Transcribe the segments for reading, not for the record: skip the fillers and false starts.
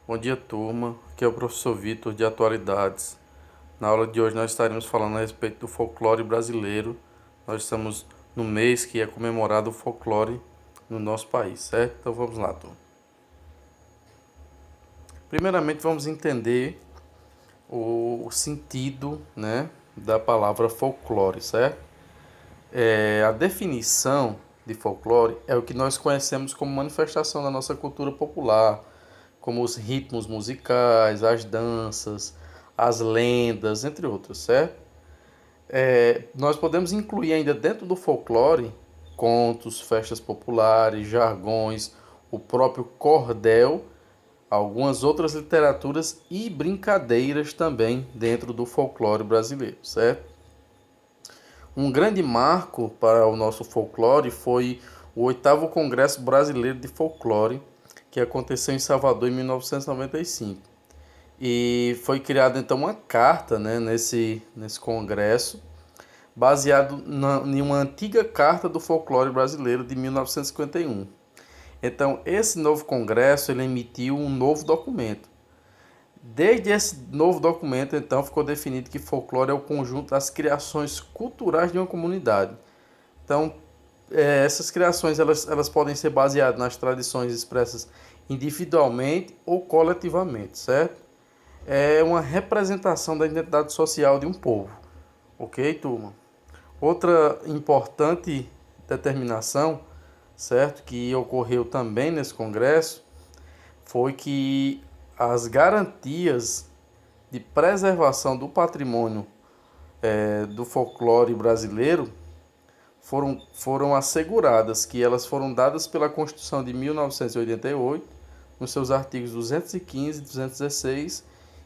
Bom dia, turma. Aqui é o professor Vitor de Atualidades. Na aula de hoje nós estaremos falando a respeito do folclore brasileiro. Nós estamos no mês que é comemorado o folclore no nosso país, certo? Então vamos lá, turma. Primeiramente vamos entender o sentido, né, da palavra folclore, certo? A definição de folclore é o que nós conhecemos como manifestação da nossa cultura popular, como os ritmos musicais, as danças, as lendas, entre outros, certo? Nós podemos incluir ainda dentro do folclore contos, festas populares, jargões, o próprio cordel, algumas outras literaturas e brincadeiras também dentro do folclore brasileiro, certo? Um grande marco para o nosso folclore foi o 8º Congresso Brasileiro de Folclore, que aconteceu em Salvador em 1995. E foi criada então uma carta, né, nesse congresso, baseado em uma antiga carta do folclore brasileiro de 1951. Então, esse novo congresso ele emitiu um novo documento. Desde esse novo documento, então, ficou definido que folclore é o conjunto das criações culturais de uma comunidade. Então, essas criações elas podem ser baseadas nas tradições expressas individualmente ou coletivamente, certo? É uma representação da identidade social de um povo, ok, turma? Outra importante determinação, certo, que ocorreu também nesse congresso, foi que as garantias de preservação do patrimônio do folclore brasileiro foram asseguradas, que elas foram dadas pela Constituição de 1988, nos seus artigos 215 e 216,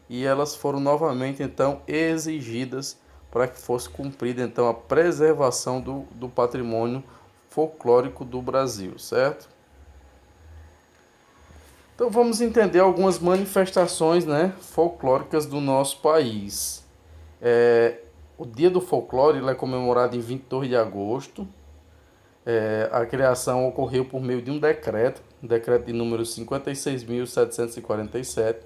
e elas foram novamente então exigidas para que fosse cumprida então a preservação do patrimônio folclórico do Brasil, certo? Então vamos entender algumas manifestações, né, folclóricas do nosso país. O Dia do Folclore ele é comemorado em 22 de agosto. A criação ocorreu por meio de um decreto de número 56.747,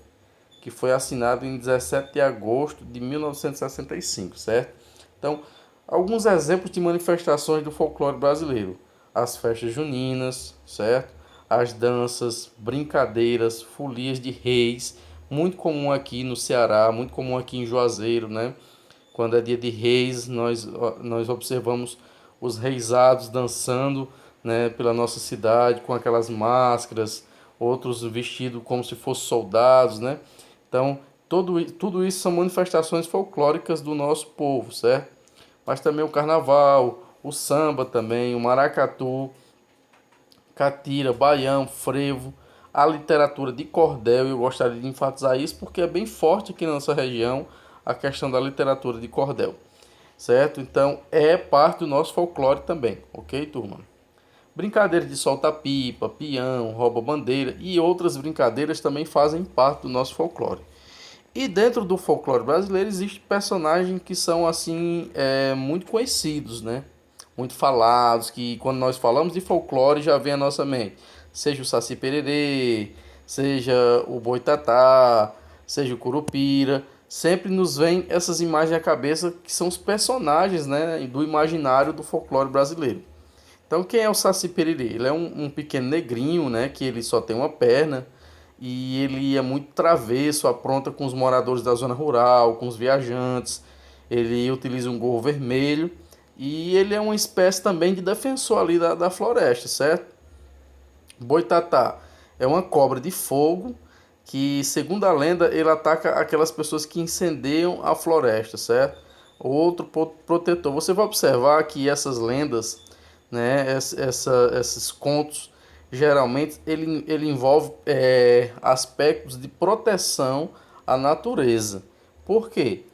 que foi assinado em 17 de agosto de 1965, certo? Então, alguns exemplos de manifestações do folclore brasileiro: as festas juninas, certo? As danças, brincadeiras, folias de reis, muito comum aqui no Ceará, muito comum aqui em Juazeiro, né? Quando é dia de reis, nós observamos os reisados dançando, né, pela nossa cidade com aquelas máscaras, outros vestidos como se fossem soldados, né? Então, tudo isso são manifestações folclóricas do nosso povo, certo? Mas também o carnaval, o samba também, o maracatu, catira, baião, frevo, a literatura de cordel. Eu gostaria de enfatizar isso porque é bem forte aqui na nossa região a questão da literatura de cordel, certo? Então é parte do nosso folclore também, ok, turma? Brincadeiras de solta-pipa, peão, rouba-bandeira e outras brincadeiras também fazem parte do nosso folclore. E dentro do folclore brasileiro existem personagens que são assim muito conhecidos, né? Muito falados, que quando nós falamos de folclore já vem à nossa mente. Seja o Saci Pererê, seja o Boitatá, seja o Curupira, sempre nos vem essas imagens à cabeça que são os personagens, né, do imaginário do folclore brasileiro. Então, quem é o Saci Pererê? Ele é um pequeno negrinho, né, que ele só tem uma perna e ele é muito travesso, apronta com os moradores da zona rural, com os viajantes. Ele utiliza um gorro vermelho e ele é uma espécie também de defensor ali da floresta, certo? Boitatá é uma cobra de fogo que, segundo a lenda, ele ataca aquelas pessoas que incendeiam a floresta, certo? Outro protetor. Você vai observar que essas lendas, né, esses contos, geralmente ele envolve aspectos de proteção à natureza. Por quê?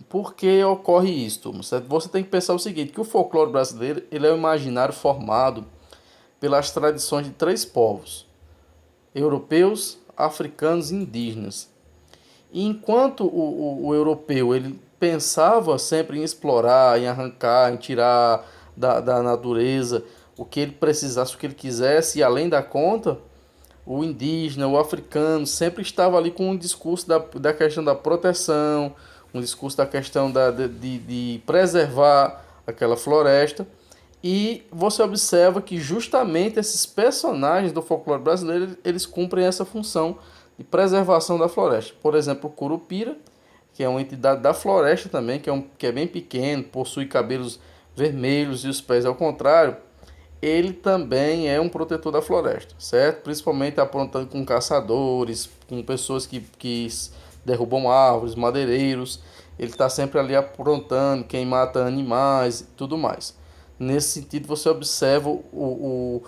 Por que ocorre isso? Você tem que pensar o seguinte, que o folclore brasileiro ele é um imaginário formado pelas tradições de três povos: europeus, africanos e indígenas. E enquanto o europeu ele pensava sempre em explorar, em arrancar, em tirar da natureza o que ele precisasse, o que ele quisesse, e além da conta, o indígena, o africano, sempre estava ali com um discurso da questão da proteção, um discurso da questão de preservar aquela floresta. E você observa que justamente esses personagens do folclore brasileiro, eles cumprem essa função de preservação da floresta. Por exemplo, o Curupira, que é uma entidade da floresta também, que é bem pequeno, possui cabelos vermelhos e os pés ao contrário, ele também é um protetor da floresta, certo? Principalmente aprontando com caçadores, com pessoas que derrubam árvores, madeireiros. Ele está sempre ali aprontando quem mata animais e tudo mais. Nesse sentido, você observa o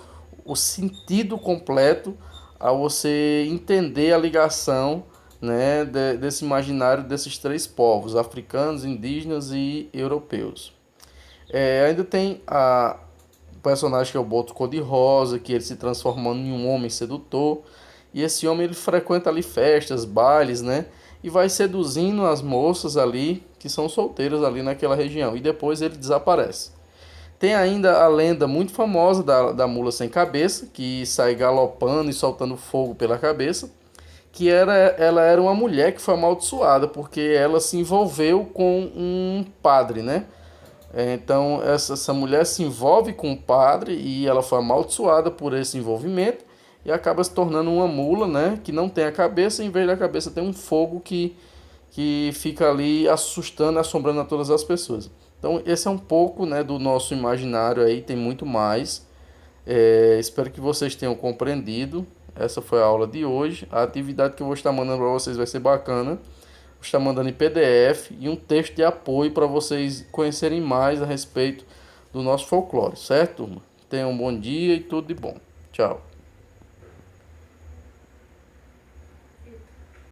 sentido completo ao você entender a ligação, né, desse imaginário desses três povos, africanos, indígenas e europeus. Ainda tem o personagem que é o Boto Cor-de-Rosa, que ele se transformando em um homem sedutor. E esse homem ele frequenta ali festas, bailes, né? E vai seduzindo as moças ali que são solteiras ali naquela região. E depois ele desaparece. Tem ainda a lenda muito famosa da mula sem cabeça, que sai galopando e soltando fogo pela cabeça, ela era uma mulher que foi amaldiçoada, porque ela se envolveu com um padre, né? Então essa mulher se envolve com o padre e ela foi amaldiçoada por esse envolvimento e acaba se tornando uma mula, né? Que não tem a cabeça, em vez da cabeça tem um fogo que fica ali assustando, assombrando a todas as pessoas. Então esse é um pouco, né, do nosso imaginário aí, tem muito mais. Espero que vocês tenham compreendido. Essa foi a aula de hoje. A atividade que eu vou estar mandando para vocês vai ser bacana. Vou estar mandando em PDF e um texto de apoio para vocês conhecerem mais a respeito do nosso folclore, certo, turma? Tenham um bom dia e tudo de bom. Tchau.